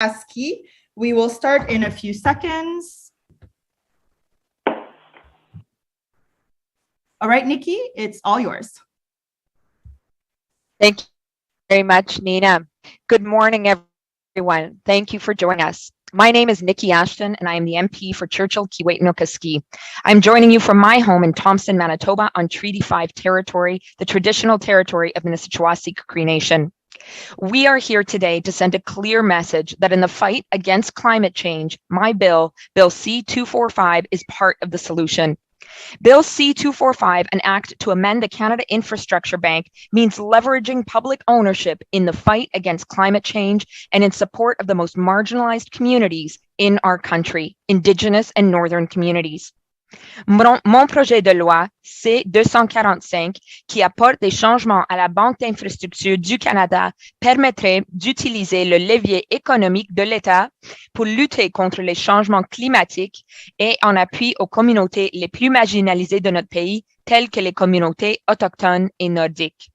ASCII. We will start in a few seconds. All right, Niki, it's all yours. Thank you very much, Nina. Good morning, everyone. Thank you for joining us. My name is Niki Ashton, and I am the MP for Churchill Kiiwetinokaski. I'm joining you from my home in Thompson, Manitoba, on Treaty 5 territory, the traditional territory of the Nissachawasig Cree Nation. We are here today to send a clear message that in the fight against climate change, my bill, Bill C-245, is part of the solution. Bill C-245, an act to amend the Canada Infrastructure Bank, means leveraging public ownership in the fight against climate change and in support of the most marginalized communities in our country, Indigenous and Northern communities. Mon projet de loi C-245, qui apporte des changements à la Banque d'infrastructure du Canada, permettrait d'utiliser le levier économique de l'État pour lutter contre les changements climatiques et en appui aux communautés les plus marginalisées de notre pays, telles que les communautés autochtones et nordiques.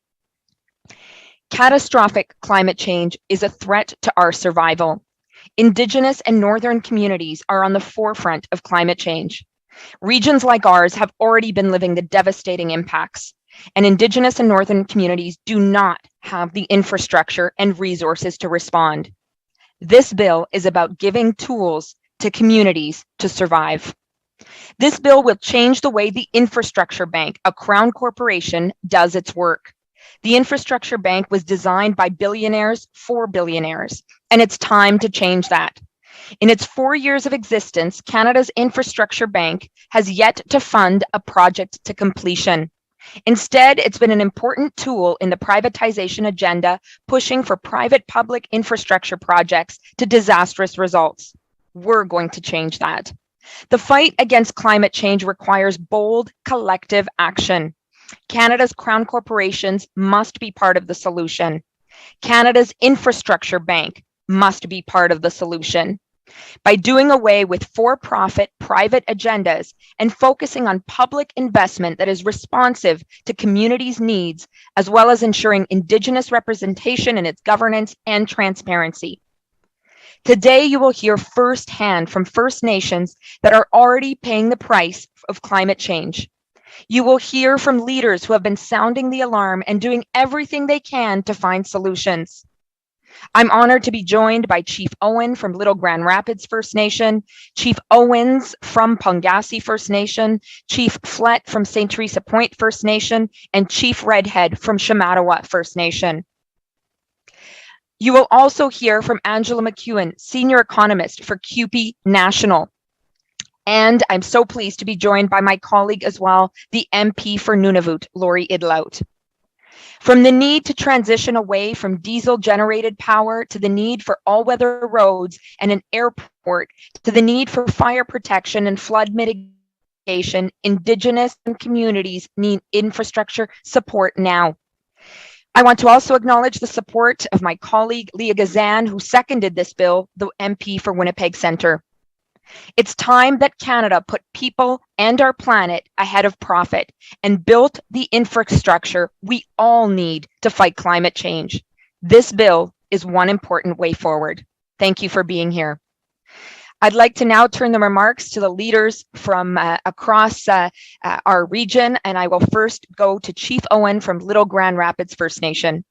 Catastrophic climate change is a threat to our survival. Indigenous and Northern communities are on the forefront of climate change. Regions like ours have already been living the devastating impacts, and Indigenous and Northern communities do not have the infrastructure and resources to respond. This bill is about giving tools to communities to survive. This bill will change the way the Infrastructure Bank, a Crown corporation, does its work. The Infrastructure Bank was designed by billionaires for billionaires, and it's time to change that. In its 4 years of existence, Canada's Infrastructure Bank has yet to fund a project to completion. Instead, it's been an important tool in the privatization agenda, pushing for private-public infrastructure projects to disastrous results. We're going to change that. The fight against climate change requires bold, collective action. Canada's Crown corporations must be part of the solution. Canada's Infrastructure Bank must be part of the solution. By doing away with for-profit private agendas and focusing on public investment that is responsive to communities' needs, as well as ensuring Indigenous representation in its governance and transparency. Today, you will hear firsthand from First Nations that are already paying the price of climate change. You will hear from leaders who have been sounding the alarm and doing everything they can to find solutions. I'm honored to be joined by Chief Owen from Little Grand Rapids First Nation, Chief Owens from Pongassi First Nation, Chief Flett from St. Teresa Point First Nation, and Chief Redhead from Shamattawa First Nation. You will also hear from Angela McEwen, Senior Economist for APTN National. And I'm so pleased to be joined by my colleague as well, the MP for Nunavut, Lori Idlout. From the need to transition away from diesel-generated power to the need for all-weather roads and an airport to the need for fire protection and flood mitigation, Indigenous communities need infrastructure support now. I want to also acknowledge the support of my colleague, Leah Gazan, who seconded this bill, the MP for Winnipeg Centre. It's time that Canada put people and our planet ahead of profit and built the infrastructure we all need to fight climate change. This bill is one important way forward. Thank you for being here. I'd like to now turn the remarks to the leaders from across our region, and I will first go to Chief Owen from Little Grand Rapids First Nation.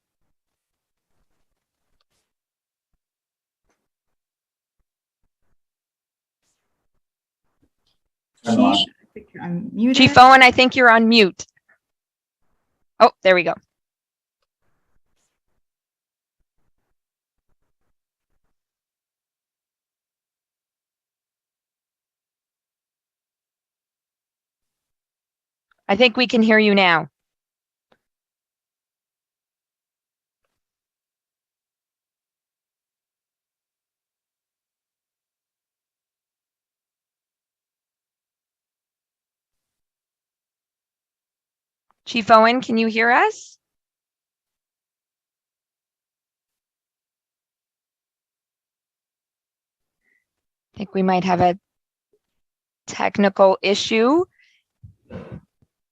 Chief Owen, I think you're on mute. Oh, there we go. I think we can hear you now. Chief Owen, can you hear us? I think we might have a technical issue.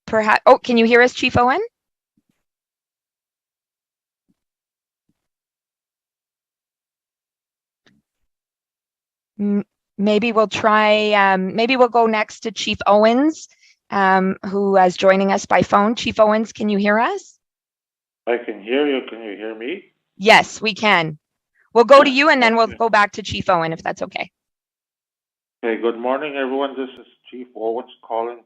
Perhaps, oh, can you hear us, Chief Owen? Maybe we'll try, maybe we'll go next to Chief Owens, who is joining us by phone. Chief Owens, can you hear us? I can hear you. Can you hear me? Yes, we can. We'll go to you and then we'll go back to Chief Owen if that's okay. Okay, good morning, everyone. This is Chief Owens calling.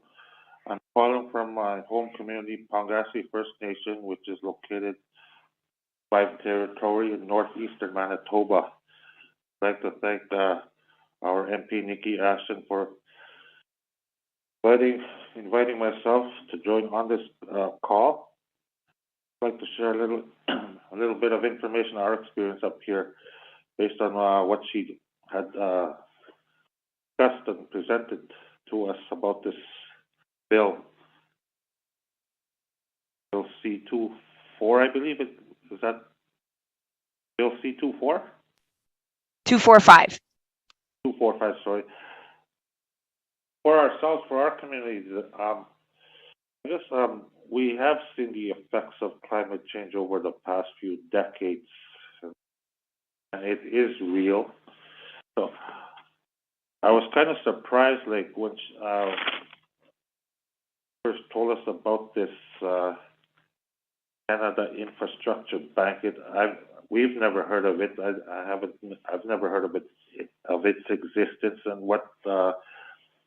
I'm calling from my home community, Pongassi First Nation, which is located by territory in northeastern Manitoba. I'd like to thank our MP, Niki Ashton, for inviting myself to join on this call. I'd like to share a little bit of information, our experience up here, based on what she had discussed and presented to us about this bill. Bill C-24, I believe it is. That Bill C-24? 245. 245, sorry. For ourselves, for our community, I guess we have seen the effects of climate change over the past few decades, and it is real. So I was kind of surprised, like when first told us about this Canada Infrastructure Bank. We've never heard of it. I've never heard of its existence and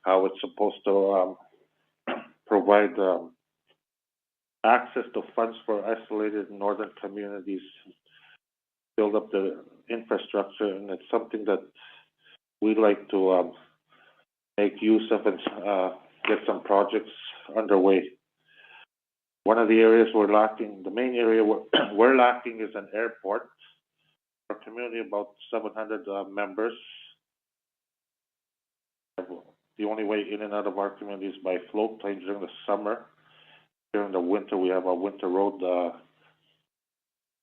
how it's supposed to provide access to funds for isolated northern communities, build up the infrastructure, and it's something that we'd like to make use of and get some projects underway. One of the areas we're lacking, the main area we're lacking, is an airport. Our community, about 700 members. The only way in and out of our community is by float plane during the summer. During the winter, we have a winter road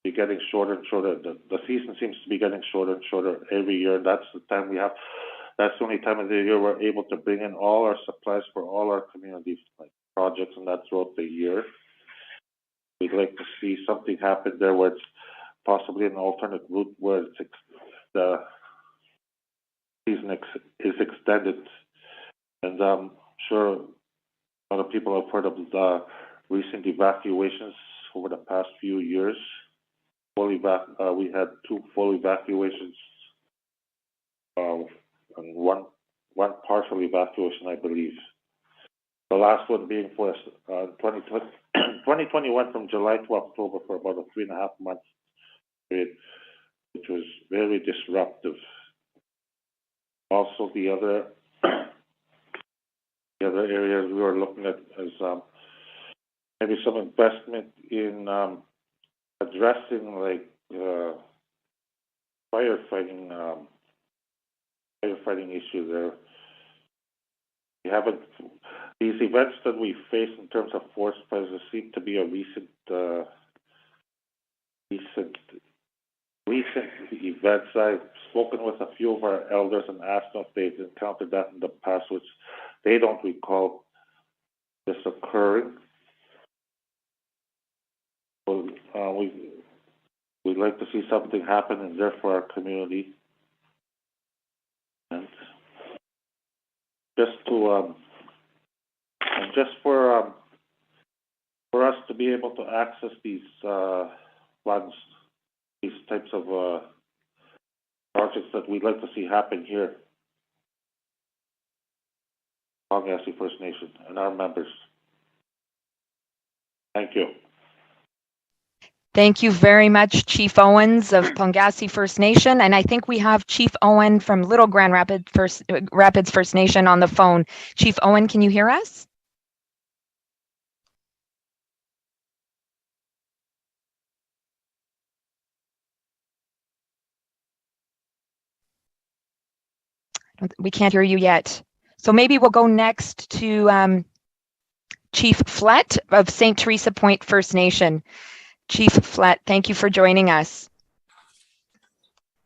be getting shorter and shorter. The season seems to be getting shorter and shorter every year. That's the time we have. That's the only time of the year we're able to bring in all our supplies for all our community projects, and that's throughout the year. We'd like to see something happen there where it's possibly an alternate route where the season is extended. And I'm sure a lot of people have heard of the recent evacuations over the past few years. We had 2 full evacuations, and one partial evacuation, I believe. The last one being for 2021 from July to October for about a 3.5 month period, which was very disruptive. Also, the other areas we were looking at is maybe some investment in addressing firefighting issues there. We haven't. These events that we face in terms of forest fires seem to be a recent events. I've spoken with a few of our elders and asked them if they've encountered that in the past, which they don't recall this occurring. So we'd like to see something happen in there for our community, and for us to be able to access these funds, these types of projects that we'd like to see happen here, Pongassi First Nation and our members. Thank you. Thank you very much, Chief Owens of Pongassi First Nation. And I think we have Chief Owen from Little Grand Rapids First Nation on the phone. Chief Owen, can you hear us? We can't hear you yet. So maybe we'll go next to Chief Flett of St. Teresa Point First Nation. Chief Flett, thank you for joining us.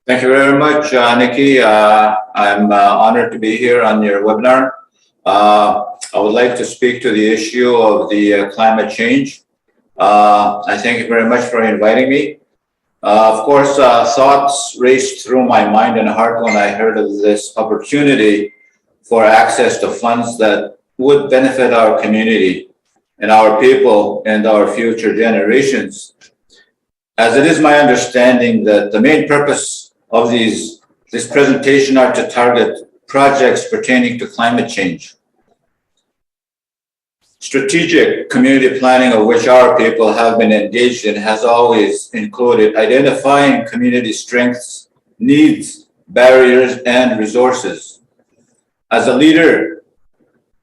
Thank you very much, Niki. I'm honored to be here on your webinar. I would like to speak to the issue of the climate change. I thank you very much for inviting me. Of course, thoughts raced through my mind and heart when I heard of this opportunity for access to funds that would benefit our community and our people and our future generations. As it is my understanding that the main purpose of this presentation are to target projects pertaining to climate change. Strategic community planning, of which our people have been engaged in, has always included identifying community strengths, needs, barriers, and resources. As a leader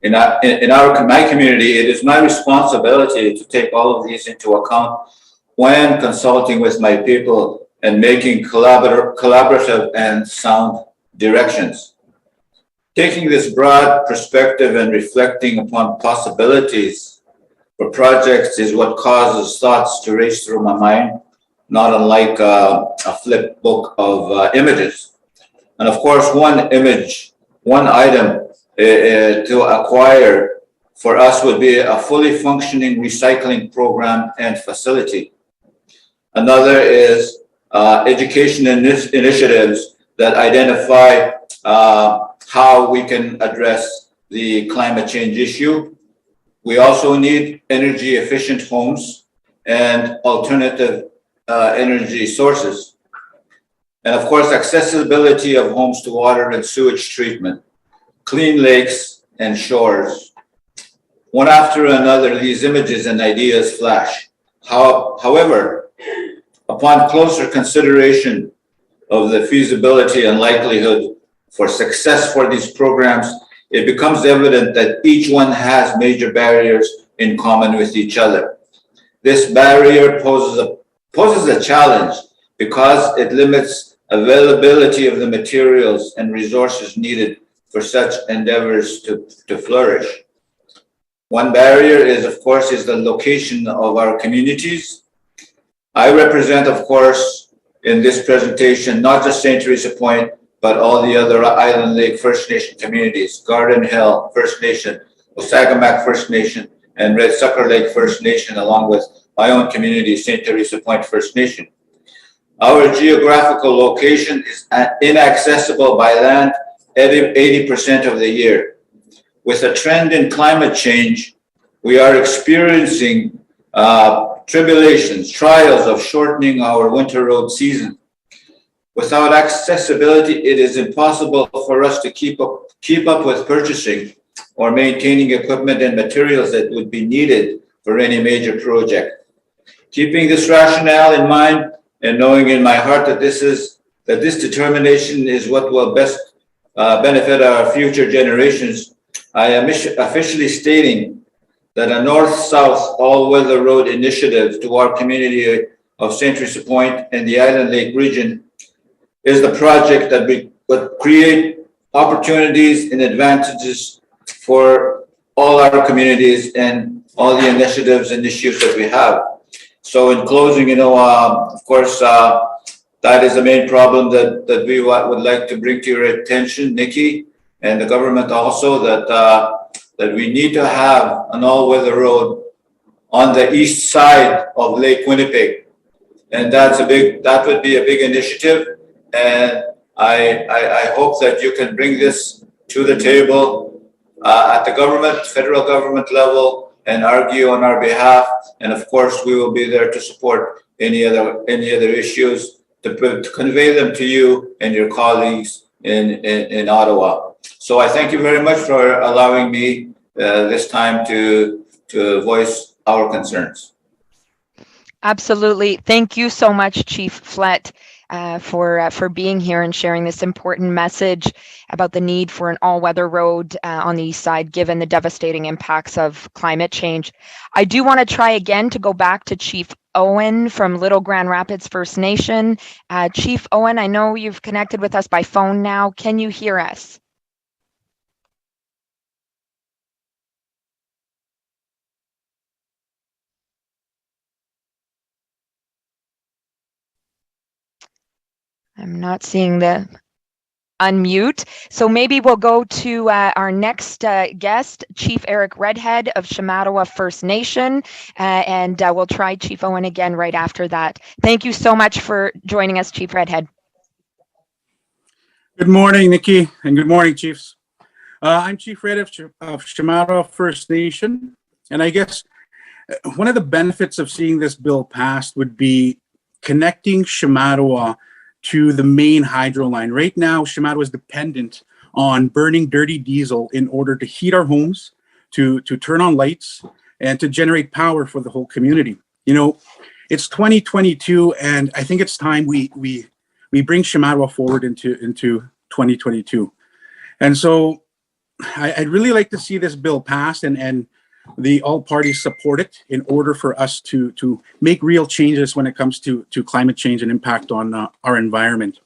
in my community, it is my responsibility to take all of these into account when consulting with my people and making collaborative and sound directions. Taking this broad perspective and reflecting upon possibilities for projects is what causes thoughts to race through my mind, not unlike a flip book of images. And of course, one image, one item to acquire for us would be a fully functioning recycling program and facility. Another is education initiatives that identify how we can address the climate change issue. We also need energy efficient homes and alternative energy sources. And of course, accessibility of homes to water and sewage treatment, clean lakes and shores. One after another, these images and ideas flash. However, upon closer consideration of the feasibility and likelihood for success for these programs, it becomes evident that each one has major barriers in common with each other. This barrier poses a challenge because it limits availability of the materials and resources needed for such endeavors to flourish. One barrier is, of course, the location of our communities. I represent, of course, in this presentation, not just St. Teresa Point, but all the other Island Lake First Nation communities, Garden Hill First Nation, Osagamak First Nation, and Red Sucker Lake First Nation, along with my own community, St. Teresa Point First Nation. Our geographical location is inaccessible by land 80% of the year. With a trend in climate change, we are experiencing tribulations, trials of shortening our winter road season. Without accessibility, it is impossible for us to keep up with purchasing or maintaining equipment and materials that would be needed for any major project. Keeping this rationale in mind and knowing in my heart that this determination is what will best benefit our future generations, I am officially stating that a north-south all-weather road initiative to our community of St. Teresa Point and the Island Lake region is the project that would create opportunities and advantages for all our communities and all the initiatives and issues that we have. So in closing, of course, that is the main problem that we would like to bring to your attention, Niki, and the government also, that we need to have an all-weather road on the east side of Lake Winnipeg. And that would be a big initiative. And I hope that you can bring this to the table at the federal government level and argue on our behalf. And of course, we will be there to support any other issues to convey them to you and your colleagues in Ottawa. So I thank you very much for allowing me this time to voice our concerns. Absolutely. Thank you so much, Chief Flett, for being here and sharing this important message about the need for an all-weather road on the east side, given the devastating impacts of climate change. I do want to try again to go back to Chief Owen from Little Grand Rapids First Nation. Chief Owen, I know you've connected with us by phone now. Can you hear us? I'm not seeing the unmute. So maybe we'll go to our next guest, Chief Eric Redhead of Shamattawa First Nation, and we'll try Chief Owen again right after that. Thank you so much for joining us, Chief Redhead. Good morning, Nikki, and good morning, Chiefs. I'm Chief Red of Shamattawa First Nation, and I guess one of the benefits of seeing this bill passed would be connecting Shamattawa to the main hydro line. Right now, Shamattawa is dependent on burning dirty diesel in order to heat our homes, to turn on lights, and to generate power for the whole community. You know, it's 2022, and I think it's time we bring Shamattawa forward into 2022. And so I'd really like to see this bill passed and all parties support it in order for us to make real changes when it comes to climate change and impact on our environment.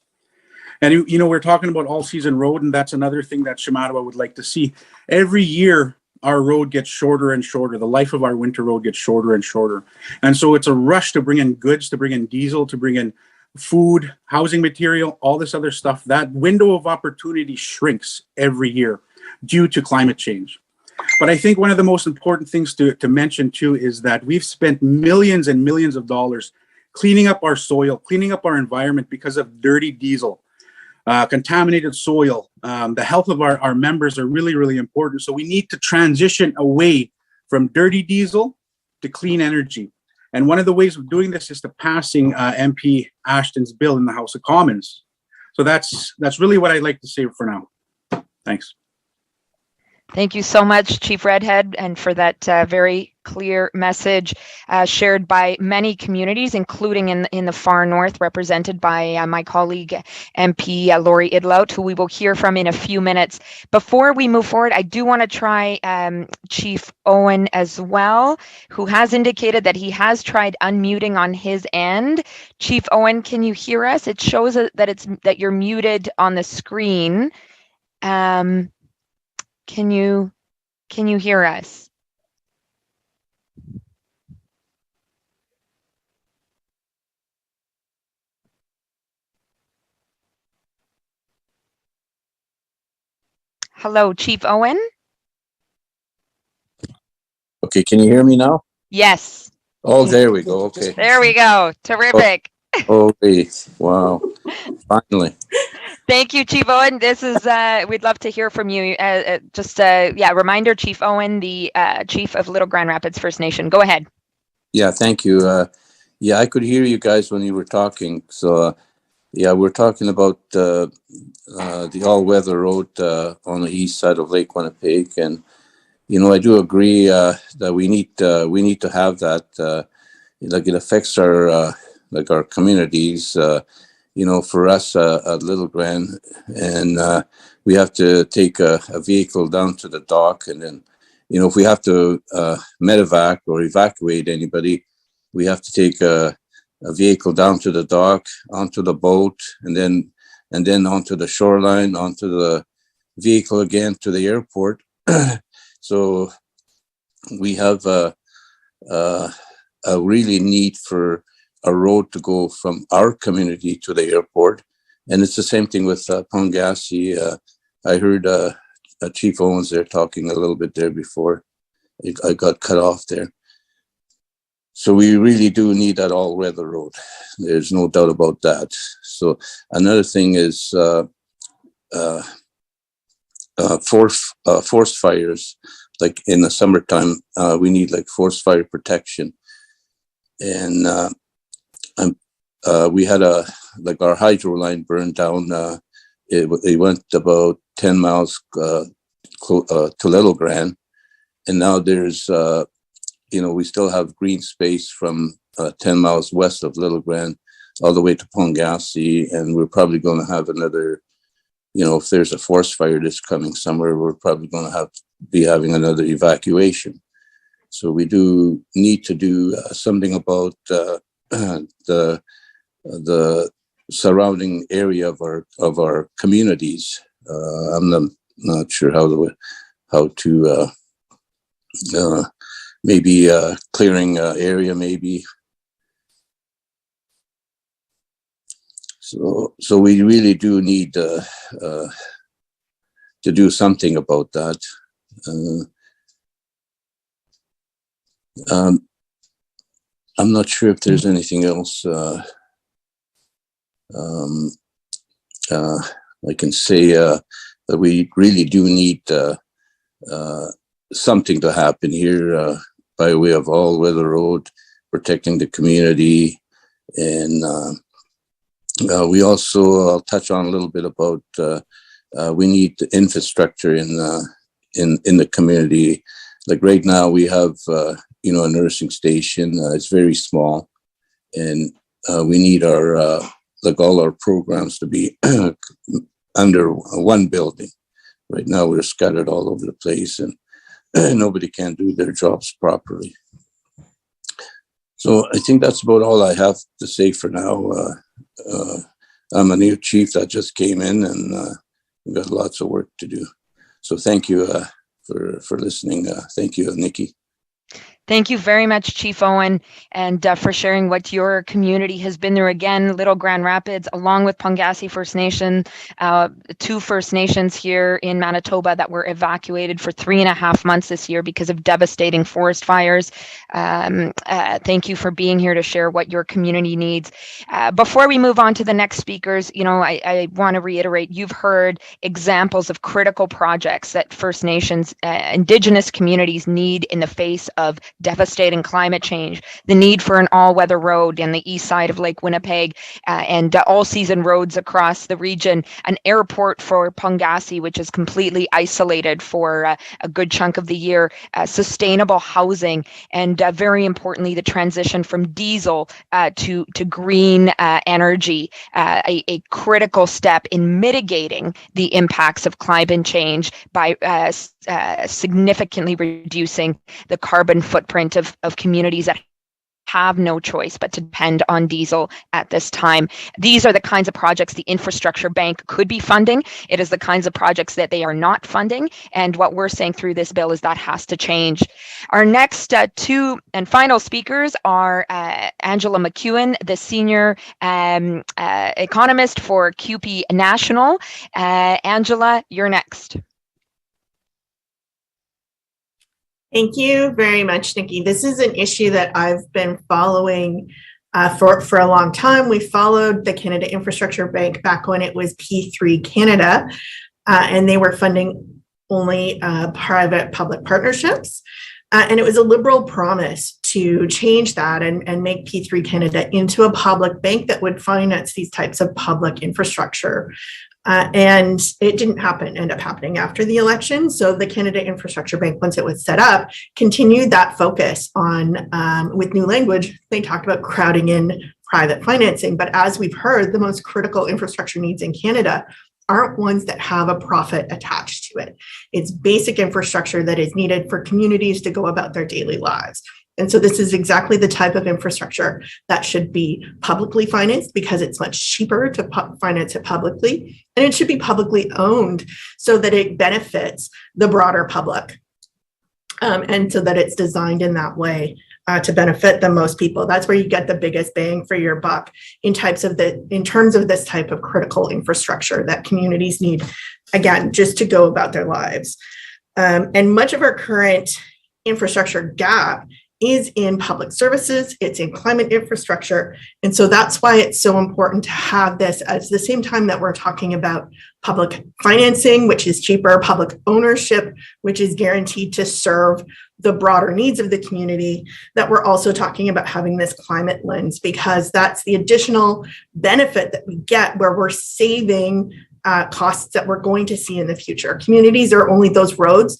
And, you know, we're talking about all-season road, and that's another thing that Shamattawa would like to see. Every year, our road gets shorter and shorter. The life of our winter road gets shorter and shorter. And so it's a rush to bring in goods, to bring in diesel, to bring in food, housing material, all this other stuff. That window of opportunity shrinks every year due to climate change. But I think one of the most important things to mention too is that we've spent millions and millions of dollars cleaning up our soil, cleaning up our environment because of dirty diesel, contaminated soil. The health of our members are really, really important. So we need to transition away from dirty diesel to clean energy. And one of the ways of doing this is to passing MP Ashton's bill in the House of Commons. So that's really what I'd like to say for now. Thanks. Thank you so much, Chief Redhead, and for that very clear message shared by many communities, including in the far north, represented by my colleague MP Lori Idlout, who we will hear from in a few minutes. Before we move forward, I do want to try Chief Owen as well, who has indicated that he has tried unmuting on his end. Chief Owen, can you hear us? It shows that you're muted on the screen. Can you hear us? Hello, Chief Owen? Okay, can you hear me now? Yes. Oh, there we go. Okay. There we go. Terrific. Okay. Wow. Finally. Thank you, Chief Owen. This is, we'd love to hear from you. Reminder, Chief Owen, the Chief of Little Grand Rapids First Nation. Go ahead. Yeah, thank you. Yeah, I could hear you guys when you were talking. So, yeah, we're talking about the all-weather road on the east side of Lake Winnipeg. And, you know, I do agree that we need to have that. Like it affects our communities. You know, for us at Little Grand, and we have to take a vehicle down to the dock, and then, you know, if we have to medevac or evacuate anybody, we have to take a vehicle down to the dock, onto the boat, and then onto the shoreline, onto the vehicle again to the airport. So we have a really need for a road to go from our community to the airport. And it's the same thing with Pongassi. I heard Chief Owens there talking a little bit there before. I got cut off there. So we really do need that all-weather road. There's no doubt about that. So another thing is forest fires. Like in the summertime, we need like forest fire protection. And we had our hydro line burned down. It went about 10 miles to Little Grand, and now there's we still have green space from 10 miles west of Little Grand all the way to Pongassi, and we're probably going to have another. If there's a forest fire this coming summer, we're probably going to be having another evacuation. So we do need to do something about the surrounding area of our communities. I'm not sure how to maybe clearing area maybe. So we really do need to do something about that. I'm not sure if there's anything else I can say that we really do need something to happen here by way of all-weather road, protecting the community, and we also, I'll touch on a little bit about we need the infrastructure in the community. Like right now, we have a nursing station. It's very small, and we need our like all our programs to be under one building. Right now, we're scattered all over the place, and nobody can do their jobs properly. So I think that's about all I have to say for now. I'm a new chief that just came in, and we've got lots of work to do. So thank you for listening. Thank you, Niki. Thank you very much, Chief Owen, and for sharing what your community has been through. Again, Little Grand Rapids, along with Pungassi First Nation, 2 First Nations here in Manitoba that were evacuated for 3.5 months this year because of devastating forest fires. Thank you for being here to share what your community needs. Before we move on to the next speakers, I want to reiterate, you've heard examples of critical projects that First Nations, Indigenous communities need in the face of devastating climate change, the need for an all-weather road in the east side of Lake Winnipeg, and all-season roads across the region, an airport for Pungassi, which is completely isolated for a good chunk of the year, sustainable housing, and very importantly, the transition from diesel to green energy, a critical step in mitigating the impacts of climate change by significantly reducing the carbon footprint of communities that have no choice but to depend on diesel at this time. These are the kinds of projects the Infrastructure Bank could be funding. It is the kinds of projects that they are not funding. And what we're saying through this bill is that has to change. Our next 2 and final speakers are Angela McEwen, the senior economist for APTN National. Angela, you're next. Thank you very much, Niki. This is an issue that I've been following for a long time. We followed the Canada Infrastructure Bank back when it was P3 Canada, and they were funding only private-public partnerships. And it was a Liberal promise to change that and make P3 Canada into a public bank that would finance these types of public infrastructure. And it didn't end up happening after the election. So the Canada Infrastructure Bank, once it was set up, continued that focus on, with new language, they talked about crowding in private financing. But as we've heard, the most critical infrastructure needs in Canada aren't ones that have a profit attached to it. It's basic infrastructure that is needed for communities to go about their daily lives. And so this is exactly the type of infrastructure that should be publicly financed because it's much cheaper to finance it publicly, and it should be publicly owned so that it benefits the broader public, and so that it's designed in that way to benefit the most people. That's where you get the biggest bang for your buck in terms of this type of critical infrastructure that communities need, again, just to go about their lives. And much of our current infrastructure gap is in public services, it's in climate infrastructure. And so that's why it's so important to have this at the same time that we're talking about public financing, which is cheaper, public ownership, which is guaranteed to serve the broader needs of the community, that we're also talking about having this climate lens, because that's the additional benefit that we get where we're saving costs that we're going to see in the future. Communities are only, those roads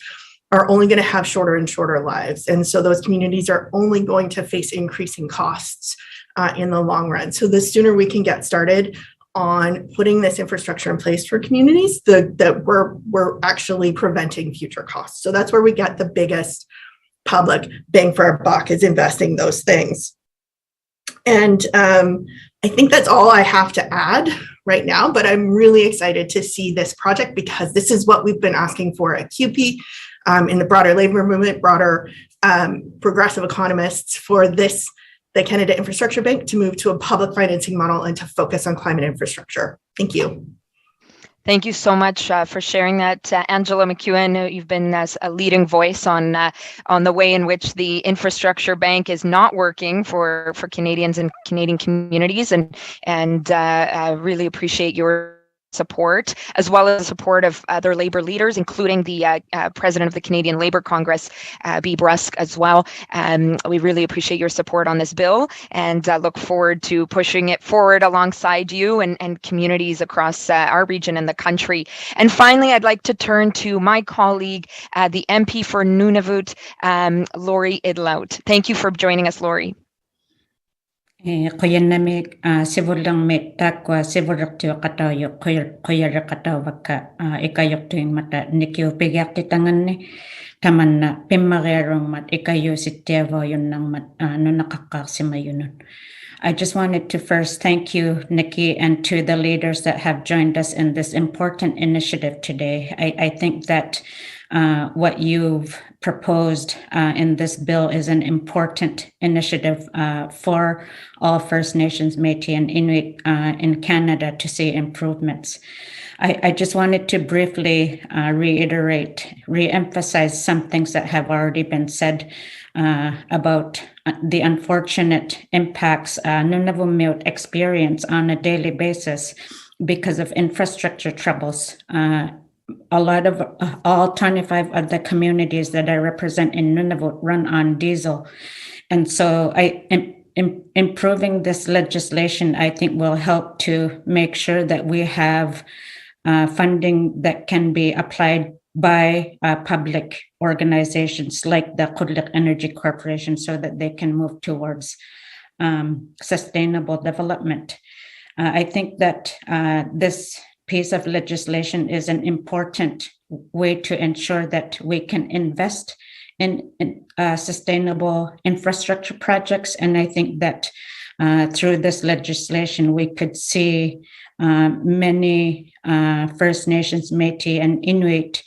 are only going to have shorter and shorter lives. And so those communities are only going to face increasing costs in the long run. So the sooner we can get started on putting this infrastructure in place for communities, that we're actually preventing future costs. So that's where we get the biggest public bang for our buck, is investing those things. And I think that's all I have to add right now, but I'm really excited to see this project because this is what we've been asking for at CUPE. In the broader labor movement, broader progressive economists, for this the Canada Infrastructure Bank to move to a public financing model and to focus on climate infrastructure. Thank you. Thank you so much for sharing that, Angela McEwen. You've been a leading voice on the way in which the infrastructure bank is not working for Canadians and Canadian communities, and I really appreciate your support, as well as the support of other Labour leaders, including the President of the Canadian Labour Congress, B. Brusk, as well. We really appreciate your support on this bill, and look forward to pushing it forward alongside you and communities across our region and the country. And finally, I'd like to turn to my colleague, the MP for Nunavut, Lori Idlout. Thank you for joining us, Lori. Qoyanamik sivulang met takwa sivulak tu katayo qoyar kataw baka ikayok tuing mata Niki upigyak titangan ni taman na pimagerong mat ikayo sityevo yun nang mat no nakakaksima yun. I just wanted to first thank you, Niki, and to the leaders that have joined us in this important initiative today. I think that what you've proposed in this bill is an important initiative for all First Nations, Métis, and Inuit in Canada to see improvements. I just wanted to briefly re-emphasize some things that have already been said about the unfortunate impacts Nunavut experience on a daily basis because of infrastructure troubles. A lot of all 25 of the communities that I represent in Nunavut run on diesel. And so improving this legislation, I think, will help to make sure that we have funding that can be applied by public organizations like the Kudlik Energy Corporation so that they can move towards sustainable development. I think that this piece of legislation is an important way to ensure that we can invest in sustainable infrastructure projects. And I think that through this legislation, we could see many First Nations, Métis, and Inuit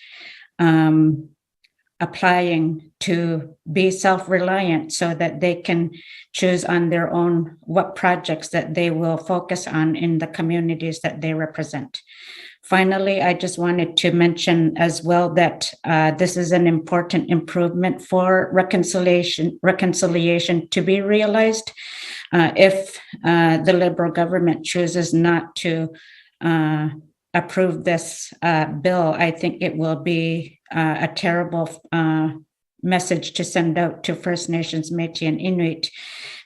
applying to be self-reliant so that they can choose on their own what projects that they will focus on in the communities that they represent. Finally, I just wanted to mention as well that this is an important improvement for reconciliation to be realized. If the Liberal government chooses not to approve this bill, I think it will be a terrible message to send out to First Nations, Métis, and Inuit,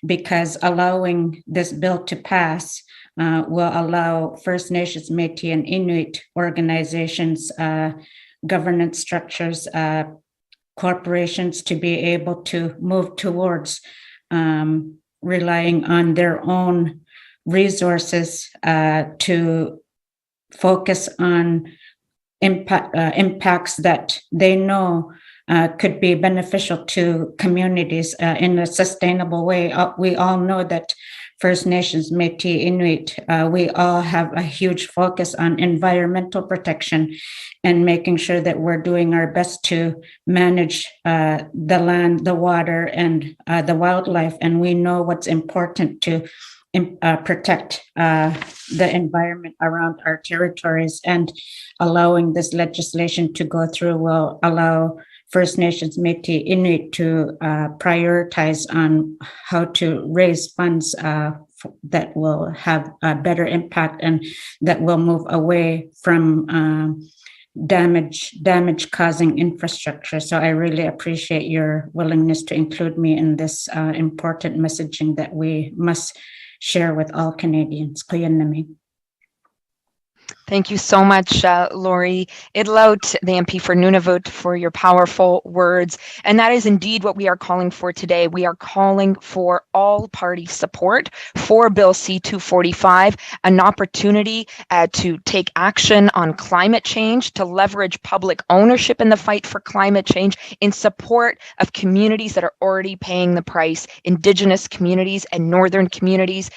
because allowing this bill to pass will allow First Nations, Métis, and Inuit organizations, governance structures, corporations to be able to move towards relying on their own resources to focus on impacts that they know could be beneficial to communities in a sustainable way. We all know that First Nations, Métis, Inuit, we all have a huge focus on environmental protection and making sure that we're doing our best to manage the land, the water, and the wildlife. And we know what's important to protect the environment around our territories, and allowing this legislation to go through will allow First Nations, Métis, Inuit to prioritize on how to raise funds that will have a better impact and that will move away from damage causing infrastructure. So I really appreciate your willingness to include me in this important messaging that we must share with all Canadians. Thank you so much, Lori Idlout, the MP for Nunavut, for your powerful words. And that is indeed what we are calling for today. We are calling for all party support for Bill C-245, an opportunity to take action on climate change, to leverage public ownership in the fight for climate change in support of communities that are already paying the price, Indigenous communities and Northern communities.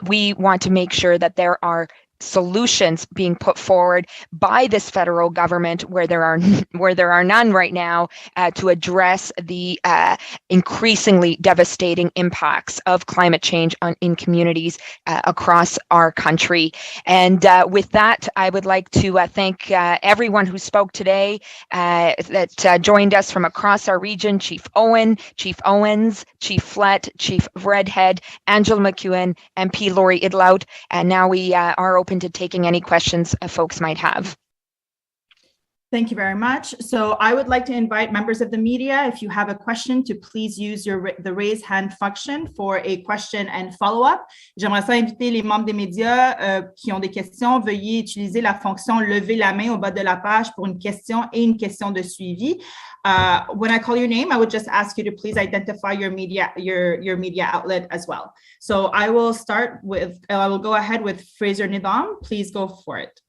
We want to make sure that there are solutions being put forward by this federal government where there are none right now to address the increasingly devastating impacts of climate change in communities across our country. And with that, I would like to thank everyone who spoke today that joined us from across our region: Chief Owen, Chief Owens, Chief Flett, Chief Redhead, Angela McEwen, MP Lori Idlout. And now we are open to taking any questions folks might have. Thank you very much. So I would like to invite members of the media, if you have a question, to please use the raise hand function for a question and follow-up. J'aimerais ça inviter les membres des médias qui ont des questions. Veuillez utiliser la fonction lever la main au bas de la page pour une question et une question de suivi. When I call your name, I would just ask you to please identify your media outlet as well. So I will go ahead with Fraser Nidam. Please go for it.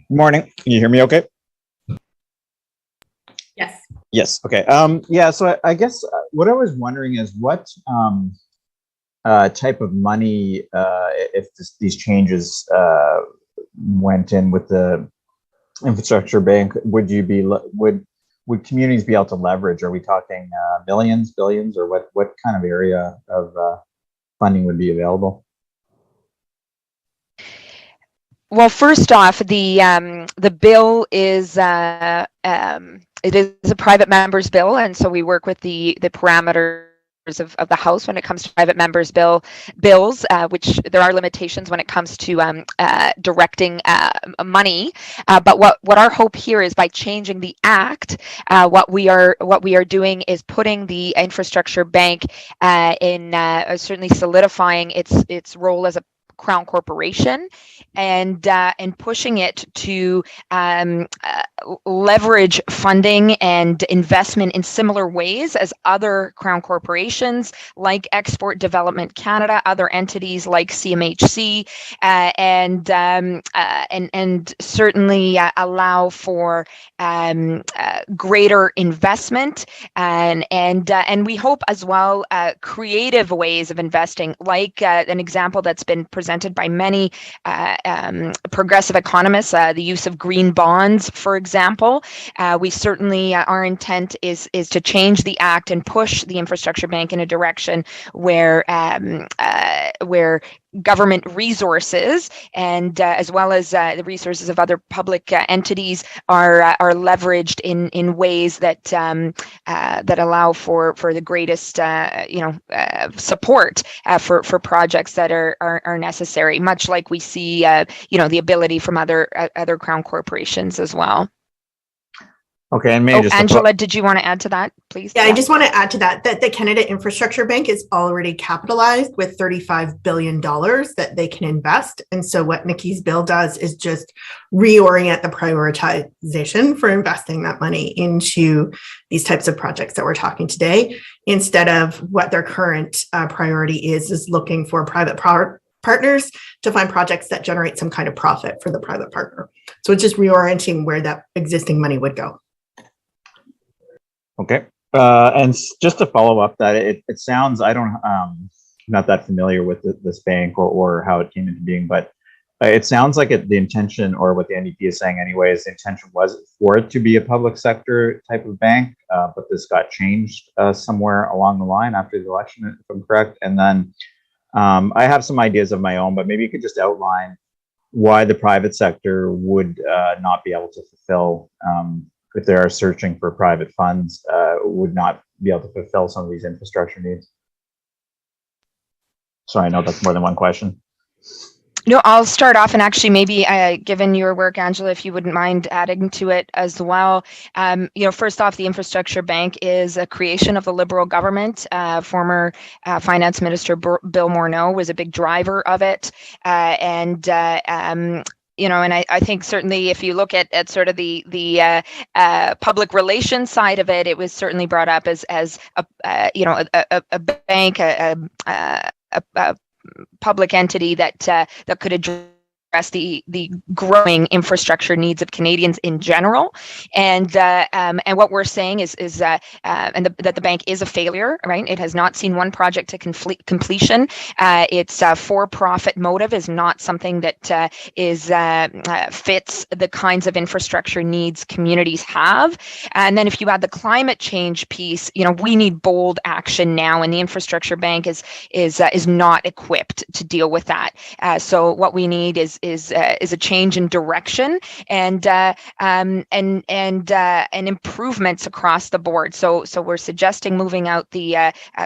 Good morning. Can you hear me okay? Yes. Yes. Okay. Yeah. So I guess what I was wondering is what type of money, if these changes went in with the infrastructure bank, would communities be able to leverage? Are we talking millions, billions, or what kind of area of funding would be available? Well, first off, the bill is it is a private member's bill, and so we work with the parameters of the House when it comes to private members' bills, which there are limitations when it comes to directing money. But what our hope here is, by changing the Act, what we are doing is putting the infrastructure bank in certainly solidifying its role as a Crown corporation, and pushing it to leverage funding and investment in similar ways as other Crown corporations like Export Development Canada, other entities like CMHC, and certainly allow for greater investment, and we hope as well creative ways of investing, like an example that's been presented by many progressive economists, the use of green bonds, for example. We certainly, our intent is to change the Act and push the infrastructure bank in a direction where government resources and as well as the resources of other public entities are leveraged in ways that that allow for the greatest support for projects that are necessary, much like we see the ability from other Crown corporations as well. Okay, and maybe Angela, did you want to add to that, please? Yeah, I just want to add to that the Canada Infrastructure Bank is already capitalized with $35 billion that they can invest. And so what Niki's bill does is just reorient the prioritization for investing that money into these types of projects that we're talking today, instead of what their current priority is looking for private partners to find projects that generate some kind of profit for the private partner. So it's just reorienting where that existing money would go. Okay. And just to follow up that, it sounds, not that familiar with this bank or how it came into being, but it sounds like the intention, or what the NDP is saying anyways, the intention was for it to be a public sector type of bank, but this got changed somewhere along the line after the election, if I'm correct. And then I have some ideas of my own, but maybe you could just outline why the private sector would not be able to fulfill, if they are searching for private funds, would not be able to fulfill some of these infrastructure needs. So I know that's more than one question. No, I'll start off, and actually maybe given your work, Angela, if you wouldn't mind adding to it as well. First off, the Infrastructure Bank is a creation of the Liberal government. Former Finance Minister Bill Morneau was a big driver of it. And I think certainly if you look at sort of the public relations side of it, it was certainly brought up as a bank, a public entity that could address address the growing infrastructure needs of Canadians in general. And what we're saying is that the bank is a failure, right? It has not seen one project to completion. Its for-profit motive is not something that fits the kinds of infrastructure needs communities have. And then if you add the climate change piece, we need bold action now, and the infrastructure bank is not equipped to deal with that. So what we need is a change in direction and improvements across the board. So we're suggesting moving out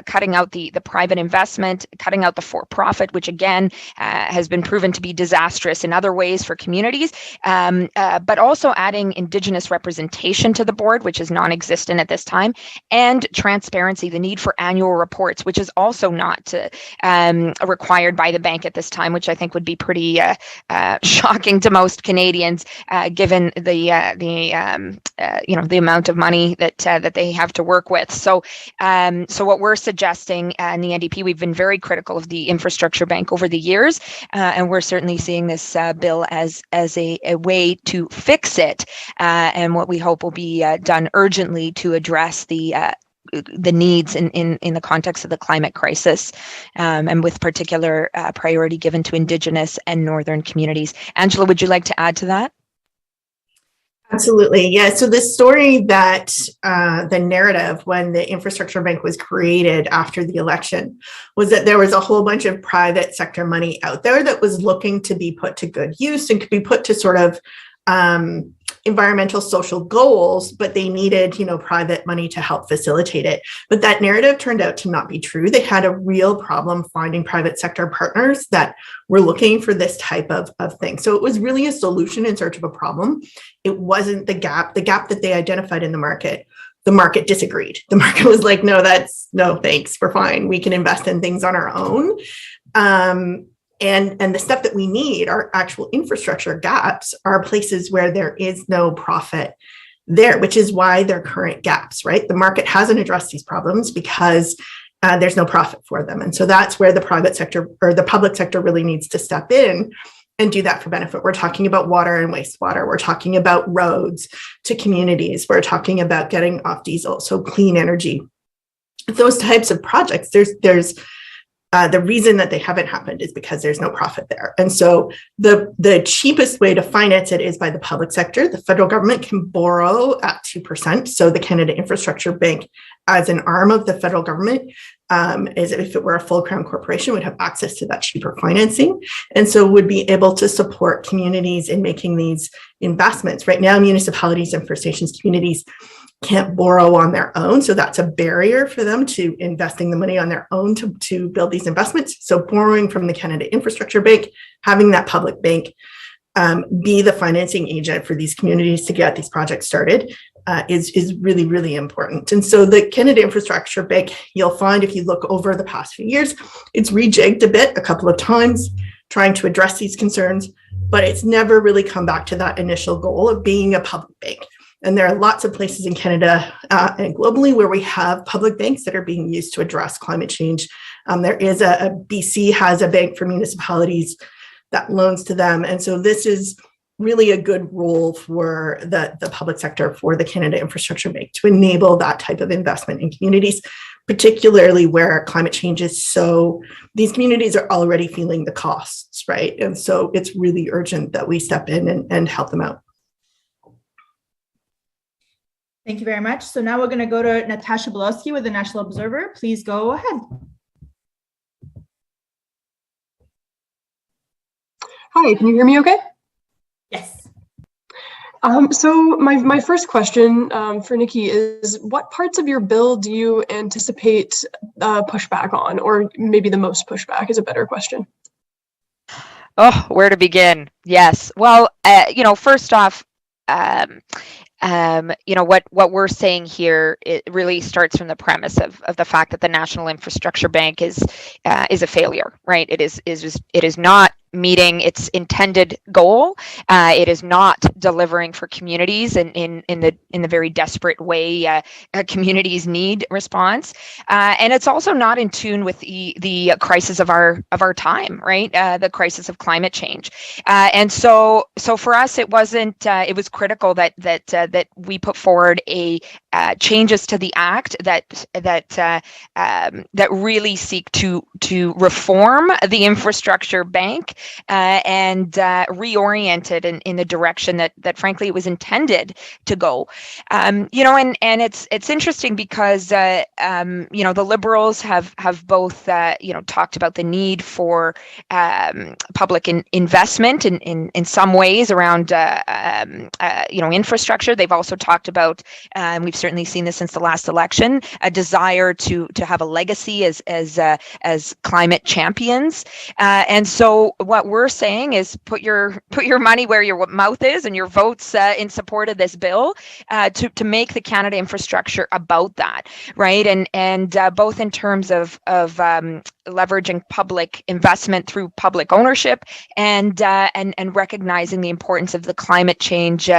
cutting out the private investment, cutting out the for-profit, which again has been proven to be disastrous in other ways for communities, but also adding Indigenous representation to the board, which is non-existent at this time, and transparency, the need for annual reports, which is also not required by the bank at this time, which I think would be pretty shocking to most Canadians, given the amount of money that they have to work with. So what we're suggesting in the NDP, we've been very critical of the infrastructure bank over the years, and we're certainly seeing this bill as a way to fix it, and what we hope will be done urgently to address the needs in the context of the climate crisis, and with particular priority given to Indigenous and Northern communities. Angela, would you like to add to that? Absolutely. Yeah. So the story that the narrative when the infrastructure bank was created after the election was that there was a whole bunch of private sector money out there that was looking to be put to good use and could be put to sort of environmental social goals, but they needed, private money to help facilitate it. But that narrative turned out to not be true. They had a real problem finding private sector partners that were looking for this type of thing. So it was really a solution in search of a problem. It wasn't the gap that they identified in the market. The market disagreed. The market was like, no, thanks, we're fine. We can invest in things on our own. And the stuff that we need, our actual infrastructure gaps, are places where there is no profit there, which is why they're current gaps, right? The market hasn't addressed these problems because there's no profit for them. And so that's where the private sector or the public sector really needs to step in and do that for benefit. We're talking about water and wastewater. We're talking about roads to communities. We're talking about getting off diesel, so clean energy. Those types of projects, there's the reason that they haven't happened is because there's no profit there. And so the cheapest way to finance it is by the public sector. The federal government can borrow at 2%. So the Canada Infrastructure Bank, as an arm of the federal government, as if it were a full crown corporation, would have access to that cheaper financing. And so would be able to support communities in making these investments. Right now, municipalities and First Nations communities can't borrow on their own. So that's a barrier for them to investing the money on their own to build these investments. So borrowing from the Canada Infrastructure Bank, having that public bank be the financing agent for these communities to get these projects started is really, really important. And so the Canada Infrastructure Bank, you'll find if you look over the past few years, it's rejigged a bit a couple of times trying to address these concerns, but it's never really come back to that initial goal of being a public bank. And there are lots of places in Canada and globally where we have public banks that are being used to address climate change. There is BC has a bank for municipalities that loans to them. And so this is really a good role for the public sector, for the Canada Infrastructure Bank, to enable that type of investment in communities, particularly where climate change is so, these communities are already feeling the costs, right? And so it's really urgent that we step in and help them out. Thank you very much. So now we're going to go to Natasha Belowski with the National Observer. Please go ahead. Hi, can you hear me okay? Yes. So my first question for Niki is, what parts of your bill do you anticipate pushback on, or maybe the most pushback is a better question? Oh, where to begin? Yes. Well, first off, what we're saying here, it really starts from the premise of the fact that the National Infrastructure Bank is a failure, right? It is not meeting its intended goal. It is not delivering for communities in the very desperate way communities need response, and it's also not in tune with the crisis of our time, right? The crisis of climate change, and so for us, it wasn't. It was critical that we put forward a changes to the act that really seek to reform the infrastructure bank and reorient it in the direction that frankly it was intended to go. And it's interesting because the Liberals have both talked about the need for public investment in some ways around infrastructure. They've also talked about, we've certainly seen this since the last election, a desire to have a legacy as climate champions. And so what we're saying is put your money where your mouth is and your votes in support of this bill to make the Canada infrastructure about that, right? And both in terms of leveraging public investment through public ownership and recognizing the importance of the climate change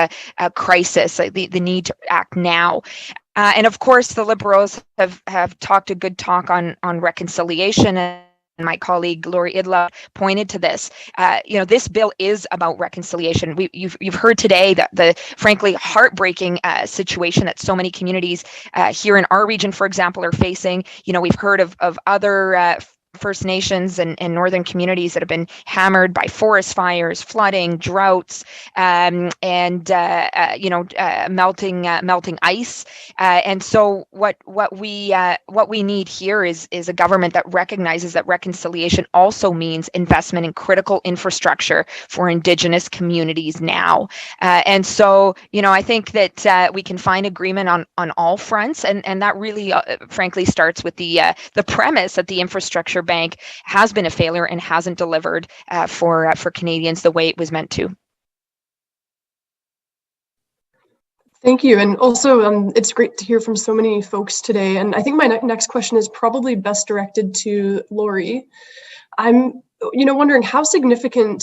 crisis, the need to act now. And of course, the Liberals have talked a good talk on reconciliation. And my colleague Lori Idla pointed to this. This bill is about reconciliation. You've heard today that the frankly heartbreaking situation that so many communities here in our region, for example, are facing. We've heard of other First Nations and northern communities that have been hammered by forest fires, flooding, droughts, and melting ice. And so what we need here is a government that recognizes that reconciliation also means investment in critical infrastructure for Indigenous communities now. And so I think that we can find agreement on all fronts, and that really frankly starts with the premise that the infrastructure bank has been a failure and hasn't delivered for Canadians the way it was meant to. Thank you. And also, it's great to hear from so many folks today. And I think my next question is probably best directed to Lori. I'm wondering how significant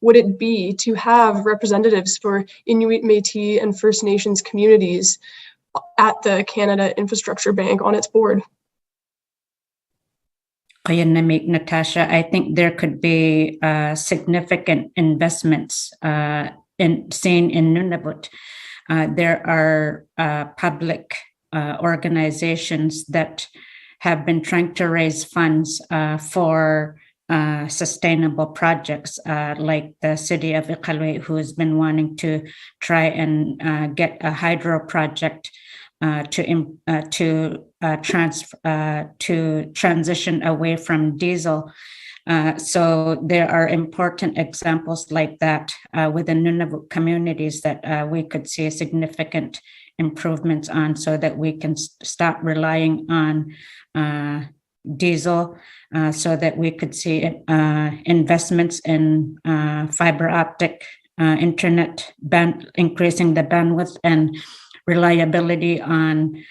would it be to have representatives for Inuit, Métis, and First Nations communities at the Canada Infrastructure Bank on its board? Natasha, I think there could be significant investments in Nunavut. There are public organizations that have been trying to raise funds for sustainable projects, like the city of Iqaluit, who has been wanting to try and get a hydro project to transition away from diesel. So there are important examples like that within Nunavut communities that we could see significant improvements on, so that we can stop relying on diesel, so that we could see investments in fiber optic internet, increasing the bandwidth and reliability on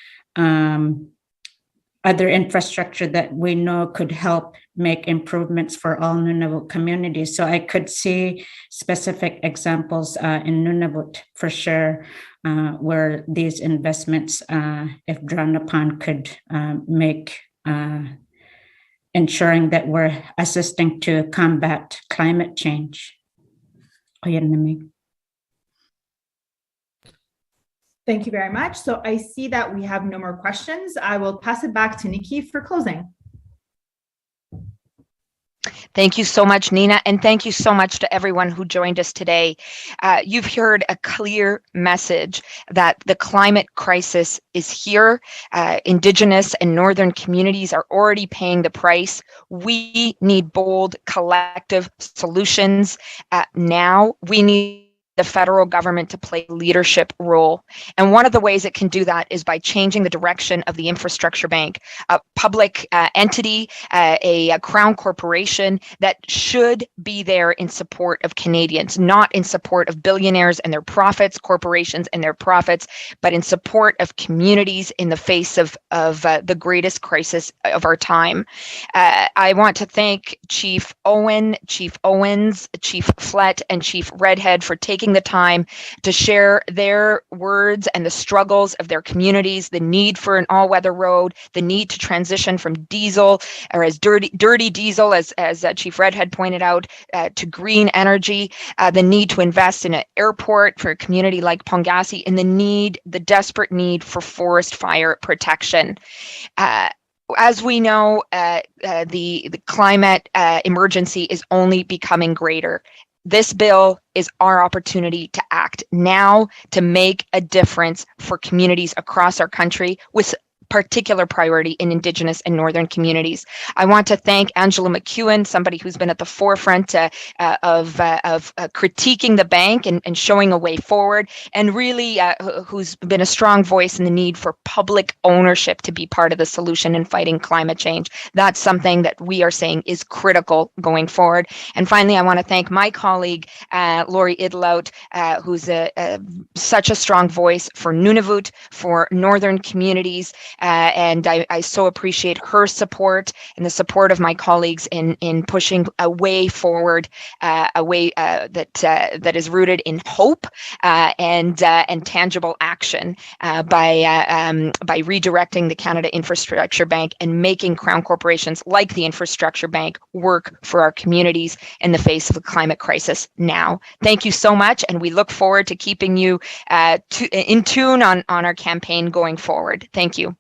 other infrastructure that we know could help make improvements for all Nunavut communities. So I could see specific examples in Nunavut for sure, where these investments, if drawn upon, could make ensuring that we're assisting to combat climate change. Thank you very much. So I see that we have no more questions. I will pass it back to Niki for closing. Thank you so much, Nina, and thank you so much to everyone who joined us today. You've heard a clear message that the climate crisis is here. Indigenous and northern communities are already paying the price. We need bold collective solutions now. We need the federal government to play a leadership role. And one of the ways it can do that is by changing the direction of the infrastructure bank, a public entity, a crown corporation that should be there in support of Canadians, not in support of billionaires and their profits, corporations and their profits, but in support of communities in the face of the greatest crisis of our time. I want to thank Chief Owen, Chief Owens, Chief Flett, and Chief Redhead for taking the time to share their words and the struggles of their communities, the need for an all-weather road, the need to transition from diesel, or as dirty diesel, as Chief Redhead pointed out, to green energy, the need to invest in an airport for a community like Pongassi, and the desperate need for forest fire protection. As we know, the climate emergency is only becoming greater. This bill is our opportunity to act now to make a difference for communities across our country, with particular priority in Indigenous and Northern communities. I want to thank Angela McEwen, somebody who's been at the forefront of critiquing the bank and showing a way forward, and really who's been a strong voice in the need for public ownership to be part of the solution in fighting climate change. That's something that we are saying is critical going forward. And finally, I want to thank my colleague, Lori Idlout, who's such a strong voice for Nunavut, for Northern communities, and I so appreciate her support and the support of my colleagues in pushing a way forward, a way that is rooted in hope and tangible action by redirecting the Canada Infrastructure Bank and making crown corporations like the Infrastructure Bank work for our communities in the face of the climate crisis now. Thank you so much, and we look forward to keeping you in tune on our campaign going forward. Thank you.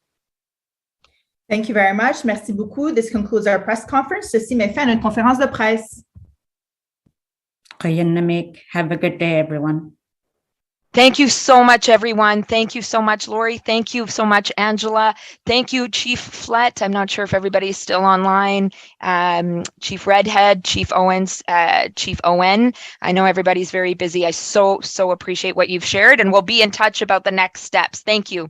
Thank you very much. Merci beaucoup. This concludes our press conference. Ceci met fin à une conférence de presse. Have a good day, everyone. Thank you so much, everyone. Thank you so much, Lori. Thank you so much, Angela. Thank you, Chief Flett. I'm not sure if everybody's still online. Chief Redhead, Chief Owens, Chief Owen. I know everybody's very busy. I so appreciate what you've shared, and we'll be in touch about the next steps. Thank you.